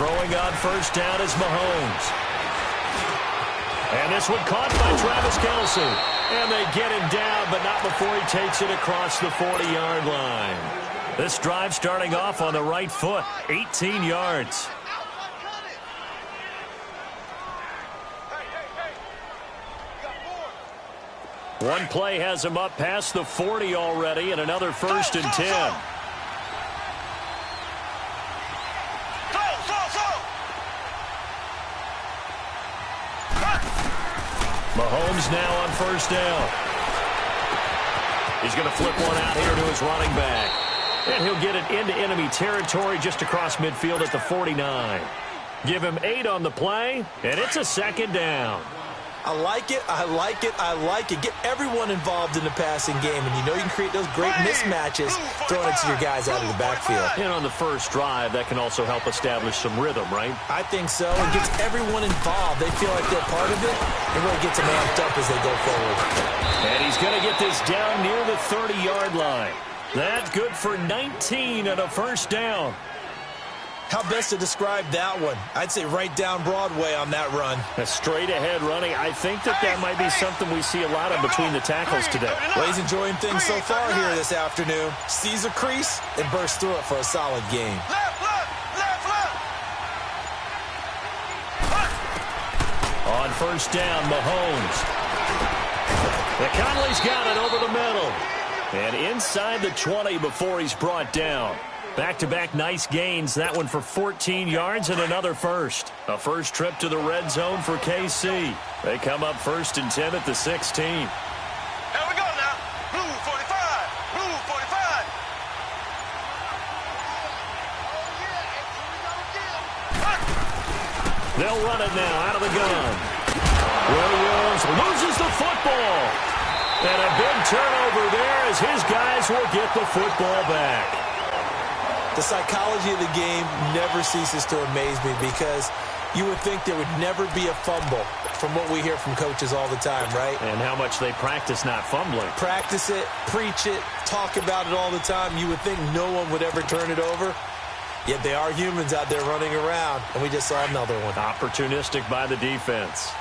Throwing on first down is Mahomes. And this one caught by Travis Kelce. And they get him down, but not before he takes it across the 40-yard line. This drive starting off on the right foot, 18 yards. One play has him up past the 40 already, and another 1st and 10. Mahomes now on first down. He's going to flip one out here to his running back. And he'll get it into enemy territory just across midfield at the 49. Give him 8 on the play, and it's a 2nd down. I like it, I like it, I like it. Get everyone involved in the passing game, and you know you can create those great mismatches throwing it to your guys out of the backfield. And on the first drive, that can also help establish some rhythm, right? I think so. It gets everyone involved. They feel like they're part of it. It really gets them amped up as they go forward. And he's going to get this down near the 30-yard line. That's good for 19 and a 1st down. How best to describe that one? I'd say right down Broadway on that run. A straight-ahead running. I think that might be something we see a lot of between the tackles today. Well, he's enjoying things so far here this afternoon. Sees a crease and bursts through it for a solid gain. On first down, Mahomes. Conley's got it over the middle. And inside the 20 before he's brought down. Back-to-back nice gains. That one for 14 yards and another 1st. A first trip to the red zone for KC. They come up 1st and 10 at the 16. Here we go now. Blue 45. Blue 45. They'll run it now out of the gun. Williams loses the football. And a big turnover there as his guys will get the football back. The psychology of the game never ceases to amaze me because you would think there would never be a fumble from what we hear from coaches all the time, right? And how much they practice not fumbling. Practice it, preach it, talk about it all the time. You would think no one would ever turn it over. Yet they are humans out there running around, and we just saw another one. Opportunistic by the defense.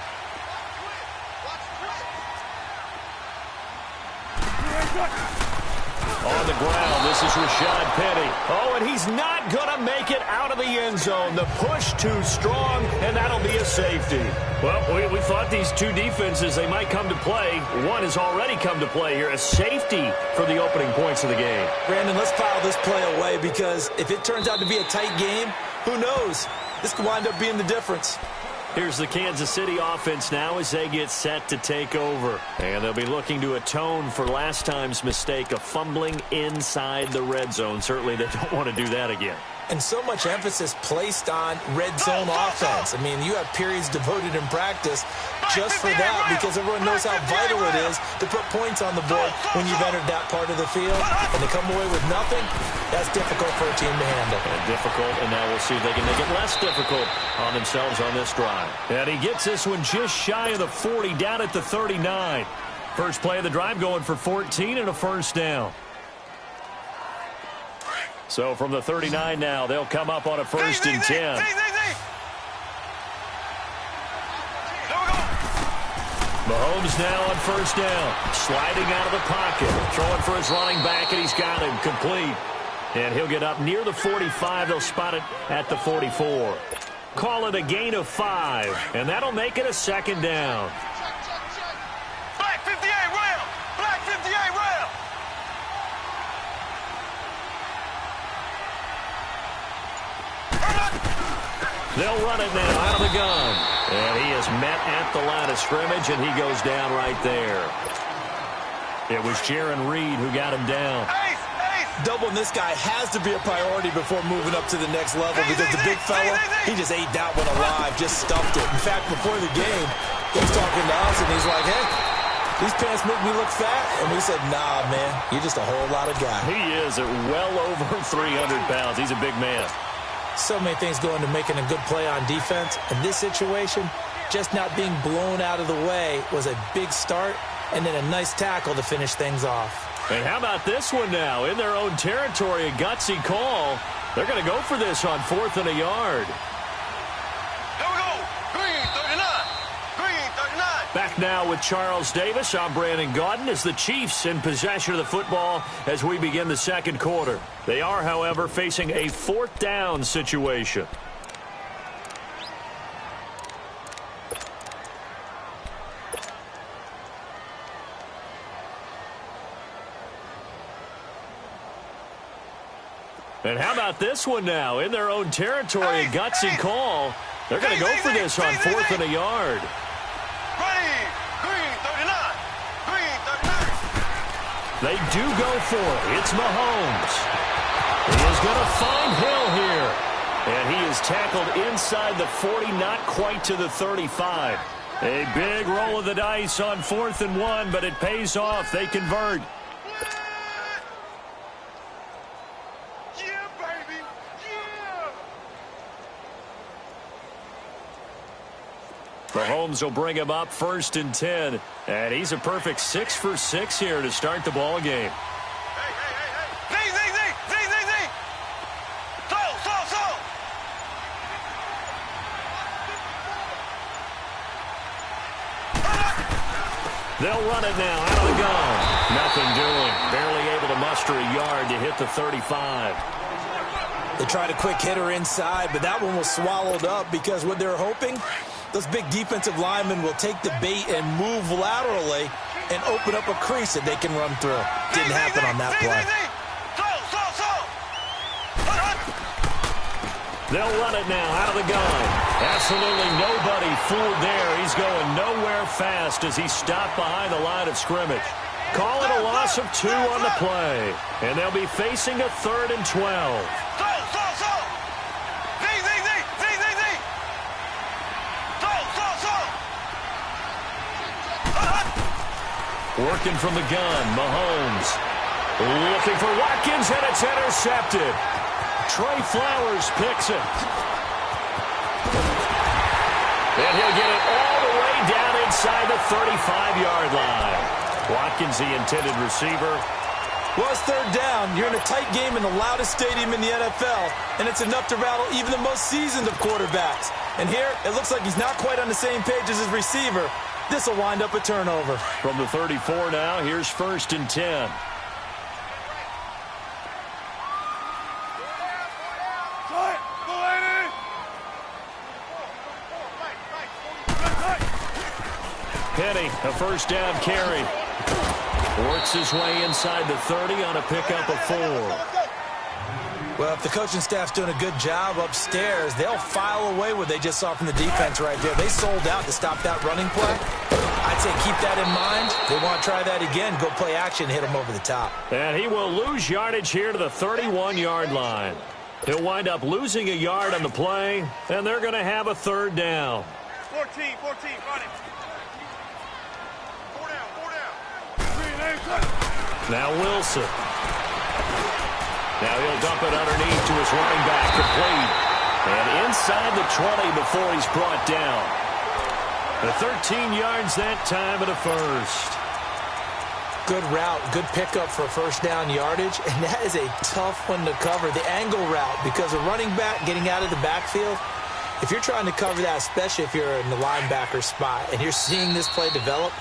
On the ground, this is Rashad Penny. Oh, and he's not going to make it out of the end zone. The push too strong, and that'll be a safety. Well, we thought these two defenses, they might come to play. One has already come to play here. A safety for the opening points of the game. Brandon, let's file this play away because if it turns out to be a tight game, who knows? This could wind up being the difference. Here's the Kansas City offense now as they get set to take over. And they'll be looking to atone for last time's mistake of fumbling inside the red zone. Certainly they don't want to do that again. And so much emphasis placed on red zone offense. I mean, you have periods devoted in practice just for that because everyone knows how vital it is to put points on the board when you've entered that part of the field. And to come away with nothing, that's difficult for a team to handle. And difficult, and now we'll see if they can make it less difficult on themselves on this drive. And he gets this one just shy of the 40, down at the 39. First play of the drive going for 14 and a 1st down. So from the 39 now, they'll come up on a 1st and 10. Mahomes now on 1st down. Sliding out of the pocket. Throwing for his running back, and he's got him complete. And he'll get up near the 45. They'll spot it at the 44. Call it a gain of 5, and that'll make it a 2nd down. Black 58 rail. Black 58 rail. They'll run it now out of the gun. And he is met at the line of scrimmage, and he goes down right there. It was Jaron Reed who got him down. Doubling this guy has to be a priority before moving up to the next level because the big fella, he just ate that one alive, just stuffed it. In fact, before the game, he was talking to us, and he's like, hey, these pants make me look fat. And we said, nah, man, you're just a whole lot of guy. He is at well over 300 pounds. He's a big man. So many things go into making a good play on defense. In this situation, just not being blown out of the way was a big start, and then a nice tackle to finish things off. And how about this one now? In their own territory, a gutsy call. They're going to go for this on 4th and a yard. back now with Charles Davis. I'm Brandon Gaudin as the Chiefs in possession of the football as we begin the second quarter. They are, however, facing a fourth down situation. And how about this one now? In their own territory, a gutsy call. They're going to go for this on 4th and a yard. They do go for it. It's Mahomes. He is going to find Hill here. And he is tackled inside the 40, not quite to the 35. A big roll of the dice on 4th and 1, but it pays off. They convert. Yeah, baby. Yeah. Mahomes will bring him up 1st and 10. And he's a perfect 6 for 6 here to start the ball game. They'll run it now out of the gun. Nothing doing. Barely able to muster a yard to hit the 35. They tried a quick hitter inside, but that one was swallowed up because what they're hoping, those big defensive linemen will take the bait and move laterally and open up a crease that they can run through. Didn't happen on that play. They'll run it now out of the gun. Absolutely nobody fooled there. He's going nowhere fast as he's stopped behind the line of scrimmage. Call it a loss of 2 on the play. And they'll be facing a 3rd and 12. Working from the gun, Mahomes. Looking for Watkins, and it's intercepted. Trey Flowers picks it. And he'll get it all the way down inside the 35-yard line. Watkins, the intended receiver. Well, it's 3rd down. You're in a tight game in the loudest stadium in the NFL, and it's enough to rattle even the most seasoned of quarterbacks. And here, it looks like he's not quite on the same page as his receiver. This will wind up a turnover. From the 34 now, here's 1st and 10. Penny, a 1st down carry. Works his way inside the 30 on a pickup of 4. Well, if the coaching staff's doing a good job upstairs, they'll file away what they just saw from the defense right there. They sold out to stop that running play. I'd say keep that in mind. They want to try that again, go play action, hit them over the top. And he will lose yardage here to the 31-yard line. He'll wind up losing a yard on the play, and they're going to have a 3rd down. 14, run it. 4 down. Now Wilson. Now he'll dump it underneath to his running back, complete. And inside the 20 before he's brought down. The 13 yards that time and a 1st. Good route, good pickup for 1st down yardage, and that is a tough one to cover. The angle route, because a running back getting out of the backfield, if you're trying to cover that, especially if you're in the linebacker spot, and you're seeing this play develop,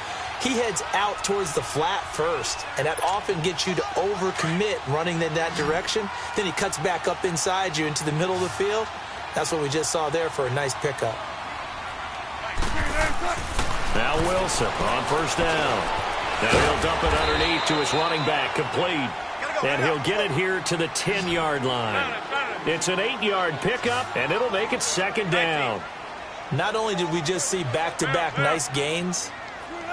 he heads out towards the flat first, and that often gets you to overcommit running in that direction. Then he cuts back up inside you into the middle of the field. That's what we just saw there for a nice pickup. Now Wilson on 1st down. Now he'll dump it underneath to his running back, complete. And he'll get it here to the 10-yard line. It's an 8-yard pickup, and it'll make it 2nd down. Not only did we just see back-to-back nice gains,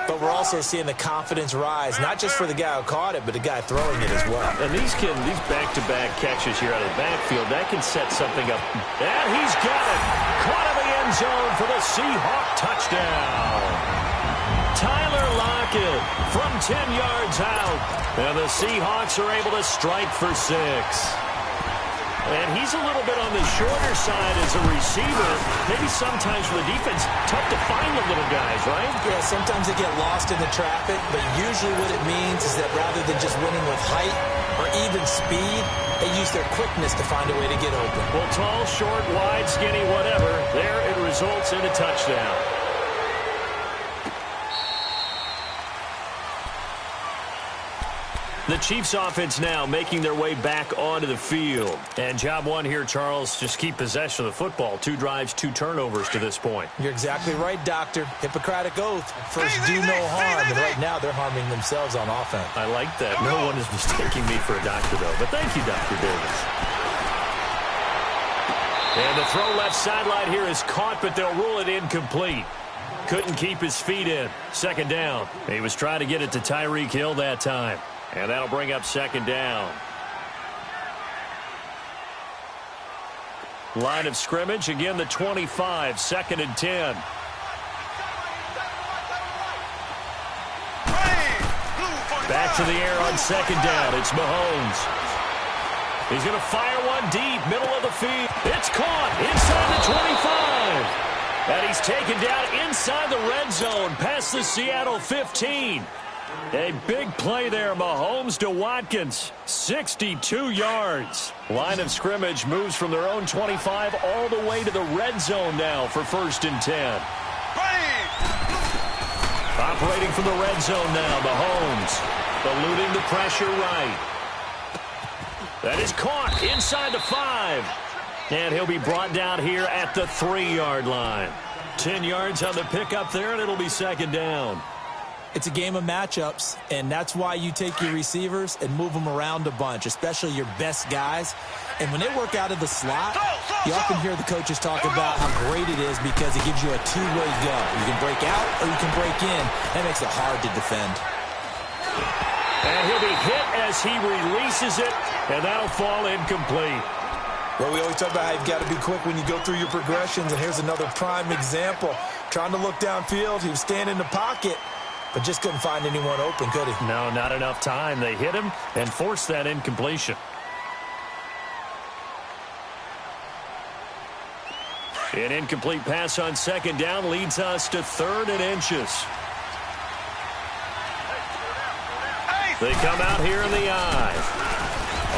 but we're also seeing the confidence rise, not just for the guy who caught it, but the guy throwing it as well. And these back-to-back catches here out of the backfield, that can set something up. And he's got it. Caught in the end zone for the Seahawk touchdown. Tyler Lockett from 10 yards out. And the Seahawks are able to strike for 6. And he's a little bit on the shorter side as a receiver. Maybe sometimes for the defense, tough to find the little guys, right? Yeah, sometimes they get lost in the traffic, but usually what it means is that rather than just winning with height or even speed, they use their quickness to find a way to get open. Well, tall, short, wide, skinny, whatever, there it results in a touchdown. The Chiefs offense now making their way back onto the field. And job one here, Charles, just keep possession of the football. 2 drives, 2 turnovers to this point. You're exactly right, Doctor. Hippocratic oath. First, do no harm. And right now, they're harming themselves on offense. I like that. No one is mistaking me for a doctor, though. But thank you, Dr. Davis. And the throw left sideline here is caught, but they'll rule it incomplete. Couldn't keep his feet in. Second down. He was trying to get it to Tyreek Hill that time. And that'll bring up second down. Line of scrimmage, again the 25, 2nd and 10. Back to the air on second down. It's Mahomes. He's going to fire one deep, middle of the field. It's caught inside the 25. And he's taken down inside the red zone past the Seattle 15. A big play there, Mahomes to Watkins, 62 yards. Line of scrimmage moves from their own 25 all the way to the red zone now for 1st and 10. Operating from the red zone now, Mahomes, eluding the pressure right. That is caught inside the 5. And he'll be brought down here at the 3-yard line. 10 yards on the pickup there, and it'll be second down. It's a game of matchups, and that's why you take your receivers and move them around a bunch, especially your best guys. And when they work out of the slot, you often hear the coaches talk about how great it is because it gives you a two-way go. You can break out or you can break in. That makes it hard to defend. And he'll be hit as he releases it, and that'll fall incomplete. Well, we always talk about how you've got to be quick when you go through your progressions, and here's another prime example. Trying to look downfield, he was standing in the pocket, but just couldn't find anyone open, could he? No, not enough time. They hit him and forced that incompletion. An incomplete pass on second down leads us to 3rd and inches. They come out here in the eye.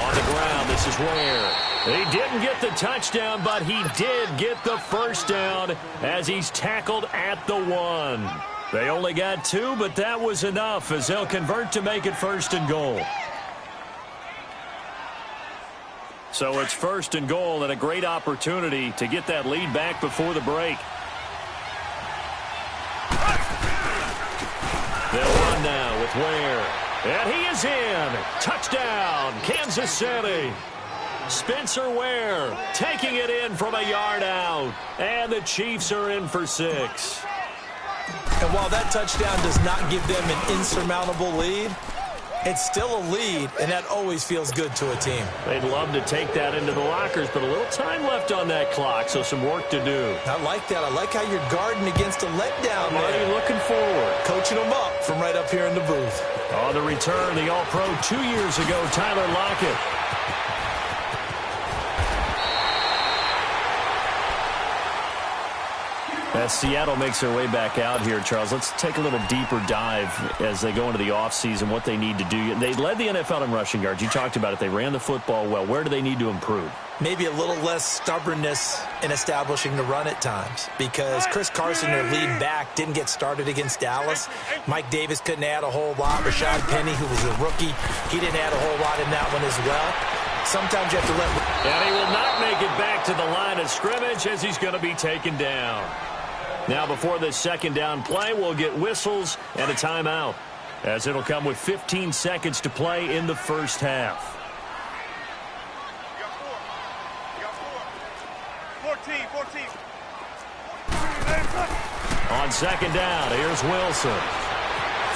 On the ground, this is Ware. He didn't get the touchdown, but he did get the first down as he's tackled at the 1. They only got 2, but that was enough as they'll convert to make it 1st and goal. So it's 1st and goal and a great opportunity to get that lead back before the break. They'll run now with Ware. And he is in. Touchdown, Kansas City. Spencer Ware taking it in from a yard out. And the Chiefs are in for 6. And while that touchdown does not give them an insurmountable lead, it's still a lead, and that always feels good to a team. They'd love to take that into the lockers, but a little time left on that clock, so some work to do. I like that. I like how you're guarding against a letdown there. Already looking forward. Coaching them up from right up here in the booth. On the return, the All-Pro 2 years ago, Tyler Lockett. As Seattle makes their way back out here, Charles, let's take a little deeper dive as they go into the offseason, what they need to do. They led the NFL in rushing yards. You talked about it. They ran the football well. Where do they need to improve? Maybe a little less stubbornness in establishing the run at times because Chris Carson, their lead back, didn't get started against Dallas. Mike Davis couldn't add a whole lot. Rashad Penny, who was a rookie, he didn't add a whole lot in that one as well. Sometimes you have to let... And he will not make it back to the line of scrimmage as he's going to be taken down. Now, before this second down play, we'll get whistles and a timeout, as it'll come with 15 seconds to play in the first half. 14. On second down, here's Wilson.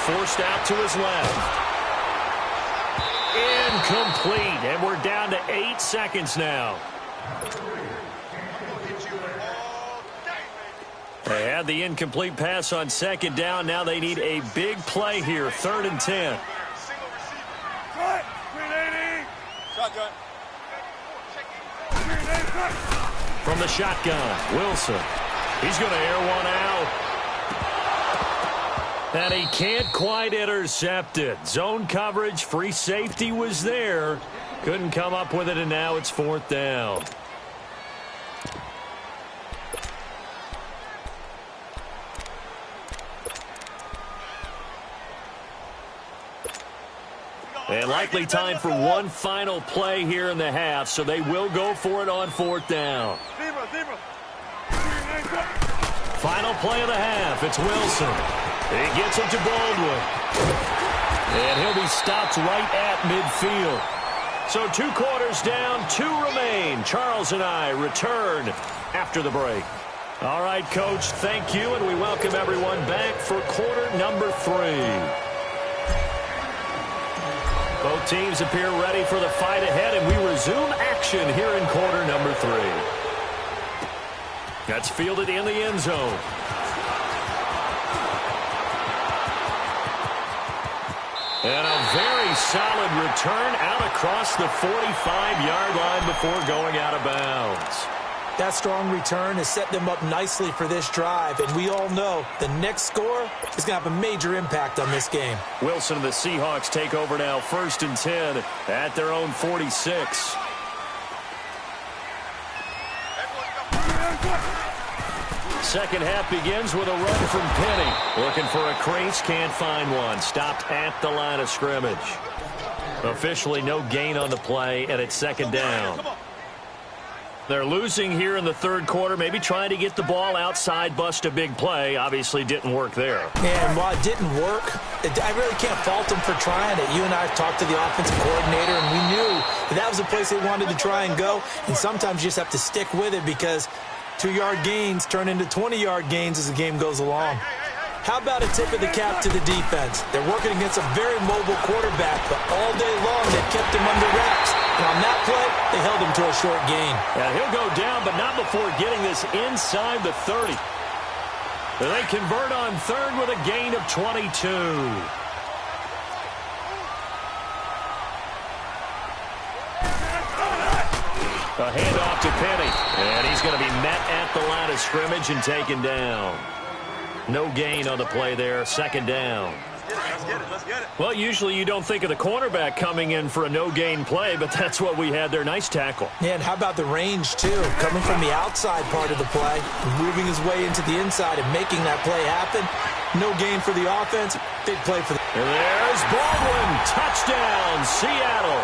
Forced out to his left. Incomplete, and we're down to 8 seconds now. They had the incomplete pass on second down. Now they need a big play here, 3rd and 10. From the shotgun, Wilson. He's going to air one out. And he can't quite intercept it. Zone coverage, free safety was there. Couldn't come up with it, and now it's 4th down. And likely time for one final play here in the half, so they will go for it on 4th down. Final play of the half. It's Wilson. He gets it to Baldwin. And he'll be stopped right at midfield. So 2 quarters down, 2 remain. Charles and I return after the break. All right, Coach, thank you, and we welcome everyone back for quarter number 3. Both teams appear ready for the fight ahead, and we resume action here in quarter number 3. That's fielded in the end zone. And a very solid return out across the 45-yard line before going out of bounds. That strong return has set them up nicely for this drive, and we all know the next score is going to have a major impact on this game. Wilson and the Seahawks take over now, 1st and 10 at their own 46. Second half begins with a run from Penny. Looking for a crease, can't find one. Stopped at the line of scrimmage. Officially no gain on the play, and it's 2nd down. They're losing here in the 3rd quarter, maybe trying to get the ball outside, bust a big play. Obviously didn't work there. And while it didn't work, I really can't fault them for trying it. You and I have talked to the offensive coordinator, and we knew that was the place they wanted to try and go. And sometimes you just have to stick with it because 2-yard gains turn into 20-yard gains as the game goes along. How about a tip of the cap to the defense? They're working against a very mobile quarterback, but all day long they've kept him under wraps. And on that play, they held him to a short gain. Yeah, he'll go down, but not before getting this inside the 30. They convert on 3rd with a gain of 22. A handoff to Penny, and he's going to be met at the line of scrimmage and taken down. No gain on the play there, 2nd down. Let's get it. Well, usually you don't think of the cornerback coming in for a no-gain play, but that's what we had there. Nice tackle. Yeah, and how about the range, too? Coming from the outside part of the play, moving his way into the inside and making that play happen. No gain for the offense, big play for the... And there's Baldwin. Touchdown, Seattle.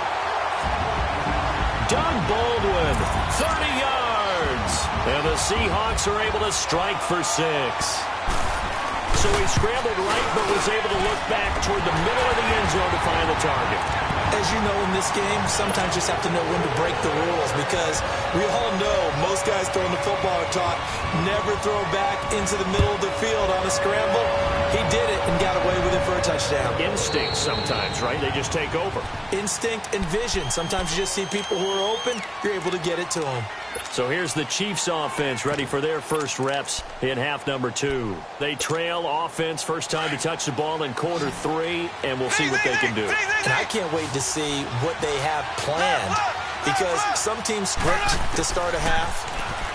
Doug Baldwin, 30 yards. And the Seahawks are able to strike for 6. So he scrambled right, but was able to look back toward the middle of the end zone to find the target. As you know, in this game, sometimes you just have to know when to break the rules because we all know most guys throwing the football are taught never throw back into the middle of the field on a scramble. He did it and got away with it for a touchdown. Instinct sometimes, right? They just take over. Instinct and vision. Sometimes you just see people who are open, you're able to get it to them. So here's the Chiefs offense ready for their first reps in half number 2. They trail offense, first time to touch the ball in quarter 3, and we'll see what they can do. And I can't wait to see what they have planned because some teams script to start a half.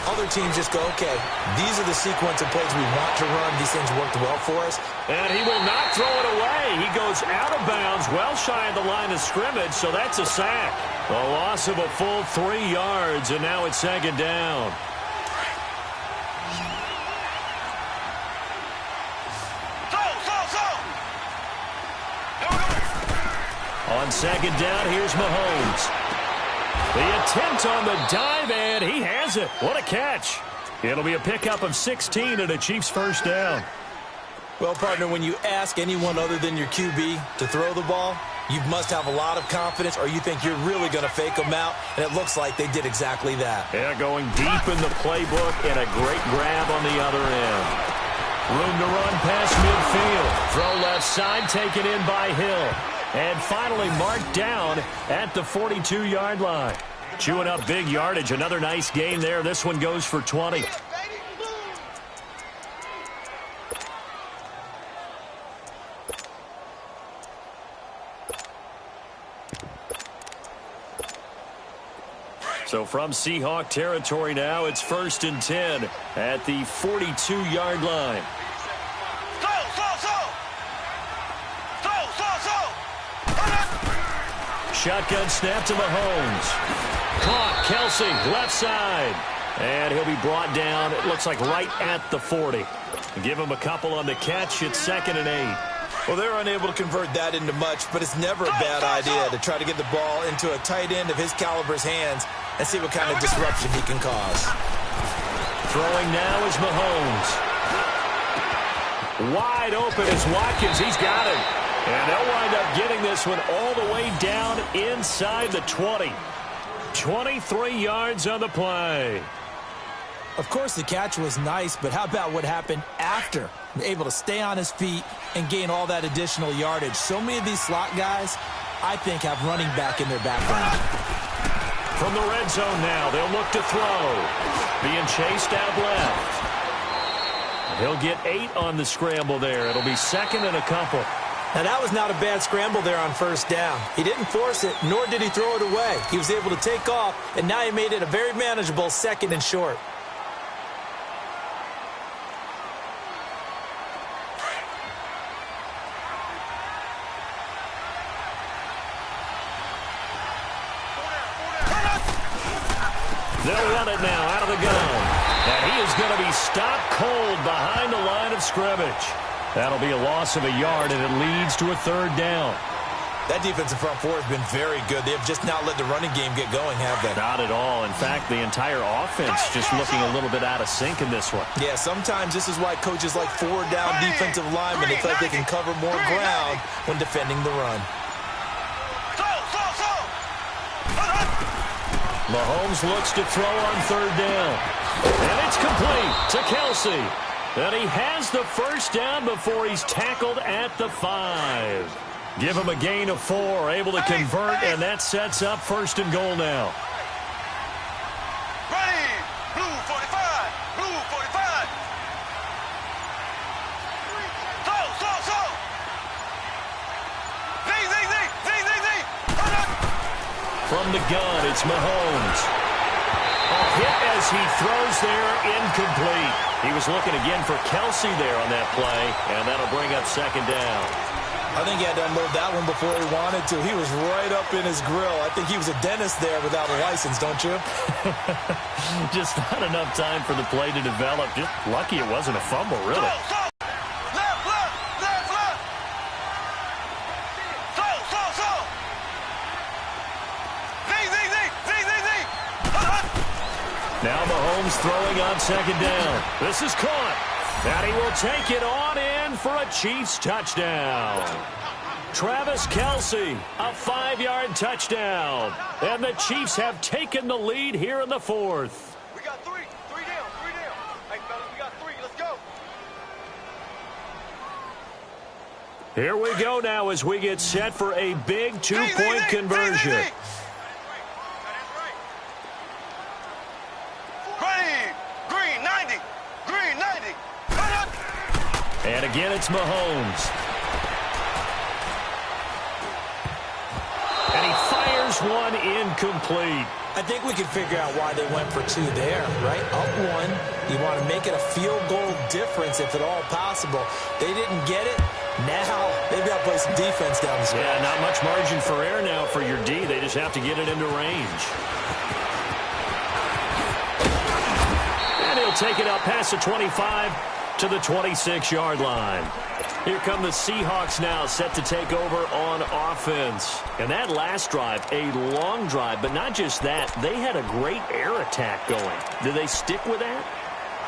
Other teams just go, okay, these are the sequence of plays we want to run. These things worked well for us. And he will not throw it away. He goes out of bounds, well shy of the line of scrimmage, so that's a sack. A loss of a full 3 yards, and now it's 2nd down. On 2nd down, here's Mahomes. The attempt on the dive, and he has it. What a catch. It'll be a pickup of 16 and a Chiefs first down. Well, partner, when you ask anyone other than your QB to throw the ball, you must have a lot of confidence or you think you're really going to fake them out, and it looks like they did exactly that. Yeah, going deep in the playbook and a great grab on the other end. Room to run past midfield. Throw left side, taken in by Hill. And finally marked down at the 42-yard line. Chewing up big yardage. Another nice gain there. This one goes for 20. So from Seahawk territory now, it's 1st and 10 at the 42-yard line. Shotgun snap to Mahomes. Caught, Kelsey, left side. And he'll be brought down, it looks like right at the 40. Give him a couple on the catch, it's 2nd and 8. Well, they're unable to convert that into much, but it's never a bad idea to try to get the ball into a tight end of his caliber's hands and see what kind of disruption he can cause. Throwing now is Mahomes. Wide open is Watkins. He's got it. And they'll wind up getting this one all the way down inside the 20. 23 yards on the play. Of course, the catch was nice, but how about what happened after? Able to stay on his feet and gain all that additional yardage. So many of these slot guys, I think, have running back in their background. From the red zone now, they'll look to throw. Being chased out left. He'll get 8 on the scramble there. It'll be second and a couple. Now, that was not a bad scramble there on first down. He didn't force it, nor did he throw it away. He was able to take off, and now he made it a very manageable second and short. They'll run it now out of the gun. And he is going to be stopped cold behind the line of scrimmage. That'll be a loss of a yard, and it leads to a third down. That defensive front four has been very good. They've just not let the running game get going, have they? Not at all. In fact, the entire offense just looking a little bit out of sync in this one. Yeah, sometimes this is why coaches like forward-down defensive linemen. They feel like they can cover more ground when defending the run. Mahomes looks to throw on third down. And it's complete to Kelsey. And he has the first down before he's tackled at the 5. Give him a gain of 4, able to convert, and that sets up first and goal now. Ready, blue 45, blue 45. So. Z. From the gun, it's Mahomes. A hit as he throws there, incomplete. He was looking again for Kelsey there on that play, and that'll bring up second down. I think he had to unload that one before he wanted to. He was right up in his grill. I think he was a dentist there without a license, don't you? Just not enough time for the play to develop. Just lucky it wasn't a fumble, really. Left. So. Z. Now Mahomes throwing on second down. This is caught. And he will take it on in for a Chiefs touchdown. Travis Kelsey, a 5-yard touchdown. And the Chiefs have taken the lead here in the fourth. We got 3 down. Hey, fellas, we got 3. Let's go. Here we go now as we get set for a big two-point conversion. And again, it's Mahomes. And he fires one incomplete. I think we can figure out why they went for 2 there, right? Up 1. You want to make it a field goal difference if at all possible. They didn't get it. Now they've got to play some defense down the stretch. Yeah, not much margin for error now for your D. They just have to get it into range. And he'll take it up past the 25 to the 26-yard line. Here come the Seahawks now, set to take over on offense. And that last drive, a long drive, but not just that. They had a great air attack going. Do they stick with that?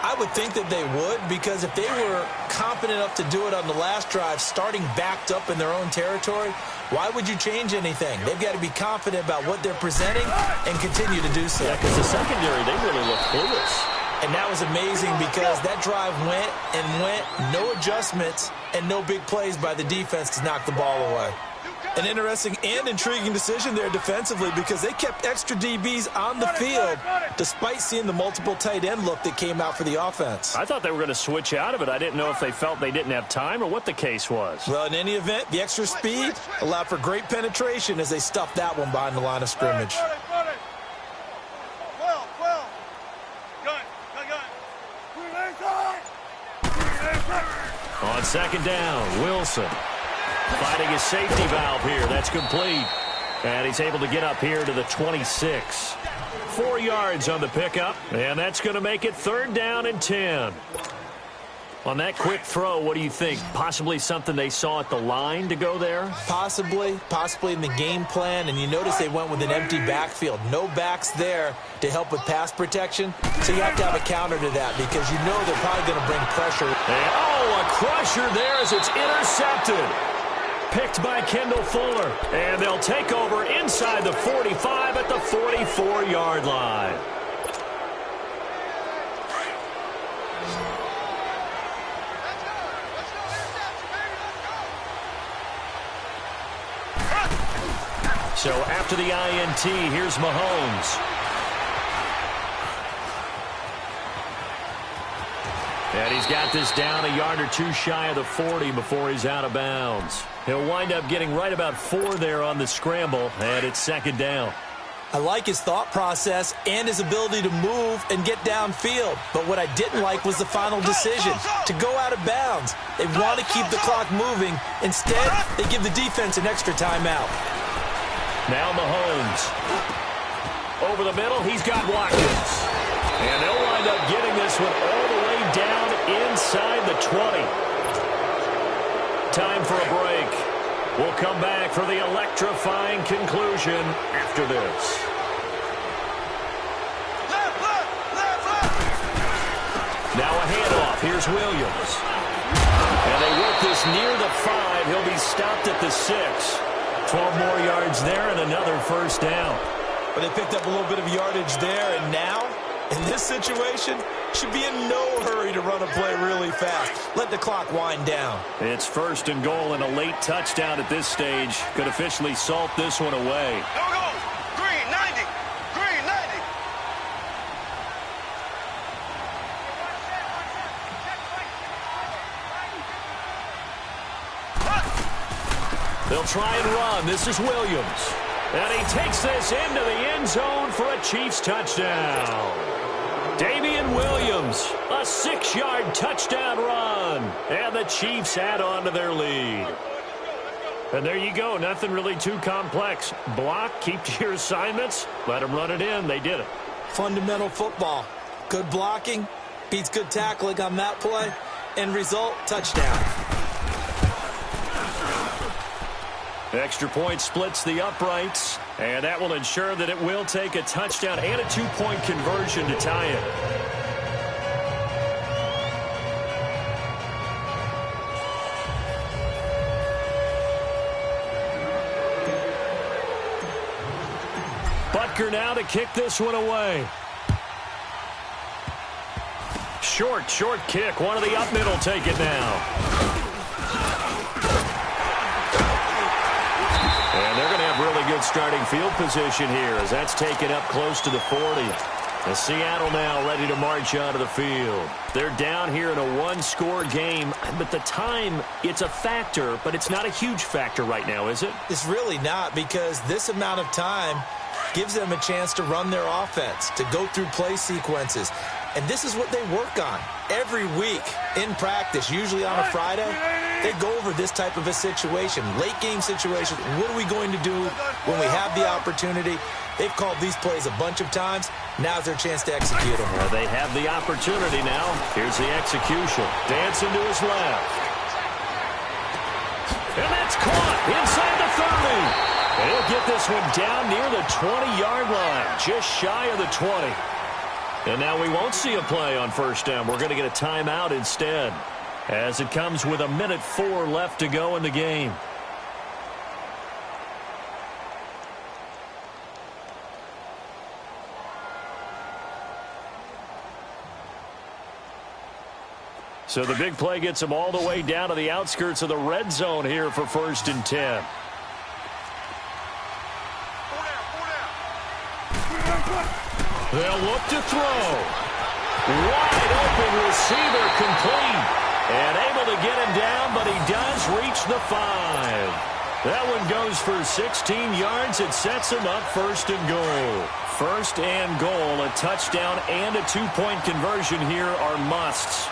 I would think that they would, because if they were confident enough to do it on the last drive, starting backed up in their own territory, why would you change anything? They've got to be confident about what they're presenting and continue to do so. Yeah, because the secondary, they really look clueless. And that was amazing because that drive went, no adjustments, and no big plays by the defense to knock the ball away. An interesting and intriguing decision there defensively because they kept extra DBs on the field despite seeing the multiple tight end look that came out for the offense. I thought they were going to switch out of it. I didn't know if they felt they didn't have time or what the case was. Well, in any event, the extra speed allowed for great penetration as they stuffed that one behind the line of scrimmage. On second down, Wilson fighting his safety valve here. That's complete. And he's able to get up here to the 26. 4 yards on the pickup, and that's going to make it third down and 10. On that quick throw, what do you think? Possibly something they saw at the line to go there? Possibly in the game plan, and you notice they went with an empty backfield. No backs there to help with pass protection, so you have to have a counter to that because you know they're probably going to bring pressure. And, a crusher there as it's intercepted. Picked by Kendall Fuller, and they'll take over inside the 45 at the 44-yard line. So after the INT, here's Mahomes. And he's got this down a yard or two shy of the 40 before he's out of bounds. He'll wind up getting right about 4 there on the scramble, and it's second down. I like his thought process and his ability to move and get downfield. But what I didn't like was the final decision, to go out of bounds. They want to keep the clock moving. Instead, they give the defense an extra timeout. Now Mahomes. Over the middle, he's got Watkins. And they'll wind up getting this one all the way down inside the 20. Time for a break. We'll come back for the electrifying conclusion after this. Now a handoff. Here's Williams. And they work this near the 5. He'll be stopped at the 6. 12 more yards there and another first down. But they picked up a little bit of yardage there, and now, in this situation, should be in no hurry to run a play really fast. Let the clock wind down. It's first and goal, and a late touchdown at this stage could officially salt this one away. Go, go. Green, 90. Green, 90. They'll try and run. This is Williams. And he takes this into the end zone for a Chiefs touchdown. Damian Williams, a 6-yard touchdown run. And the Chiefs add on to their lead. And there you go. Nothing really too complex. Block, keep to your assignments, let them run it in. They did it. Fundamental football. Good blocking, beats good tackling on that play. End result, touchdown. Extra point splits the uprights, and that will ensure that it will take a touchdown and a 2-point conversion to tie it. Butker now to kick this one away. Short kick. One of the up middle take it now. And they're going to have really good starting field position here as that's taken up close to the 40. And Seattle now ready to march onto the field. They're down here in a 1-score game, but the time, it's a factor, but it's not a huge factor right now, is it? It's really not, because this amount of time gives them a chance to run their offense, to go through play sequences. And this is what they work on every week in practice, usually on a Friday. They go over this type of a situation, late game situation. What are we going to do when we have the opportunity? They've called these plays a bunch of times. Now's their chance to execute them. Well, they have the opportunity now. Here's the execution. Dancing to his left. And that's caught inside the 30. And he'll get this one down near the 20-yard line, just shy of the 20. And now we won't see a play on first down. We're going to get a timeout instead, as it comes with 1:04 left to go in the game. So the big play gets them all the way down to the outskirts of the red zone here for 1st and 10. They'll look to throw. Wide open receiver complete. And able to get him down, but he does reach the 5. That one goes for 16 yards. It sets him up 1st and goal. 1st and goal, a touchdown and a 2-point conversion here are musts.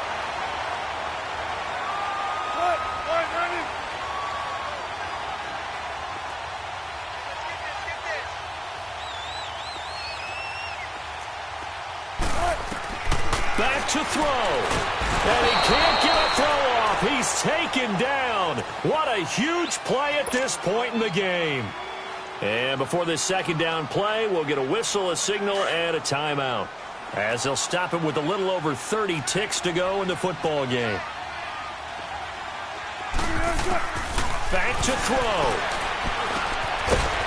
Back to throw. And he can't get a throw off. He's taken down. What a huge play at this point in the game. And before this second down play, we'll get a whistle, a signal, and a timeout, as they'll stop it with a little over 30 ticks to go in the football game. Back to throw.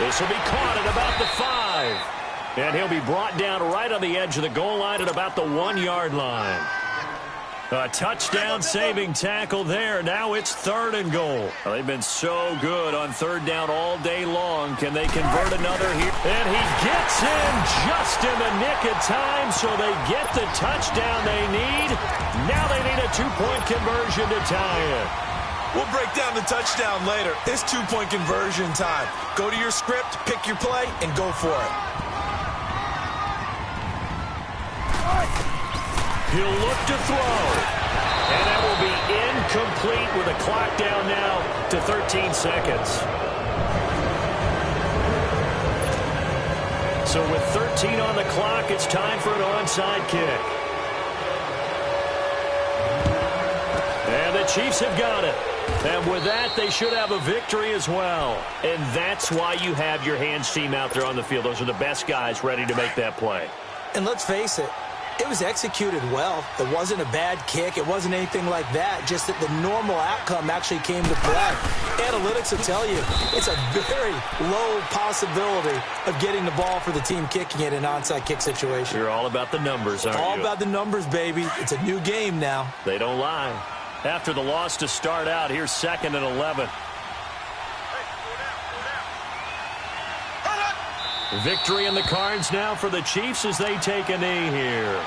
This will be caught at about the 5. And he'll be brought down right on the edge of the goal line at about the 1-yard line. A touchdown-saving tackle there. Now it's 3rd and goal. Well, they've been so good on 3rd down all day long. Can they convert another here? And he gets in just in the nick of time, so they get the touchdown they need. Now they need a 2-point conversion to tie it. We'll break down the touchdown later. It's 2-point conversion time. Go to your script, pick your play, and go for it. He'll look to throw. And that will be incomplete with a clock down now to 13 seconds. So with 13 on the clock, it's time for an onside kick. And the Chiefs have got it. And with that, they should have a victory as well. And that's why you have your hands team out there on the field. Those are the best guys ready to make that play. And let's face it, it was executed well. It wasn't a bad kick. It wasn't anything like that. Just that the normal outcome actually came to play. Analytics will tell you it's a very low possibility of getting the ball for the team kicking it in an onside kick situation. You're all about the numbers, aren't you? All about the numbers, baby. It's a new game now. They don't lie. After the loss to start out, here's 2nd and 11. Victory in the cards now for the Chiefs as they take a knee here.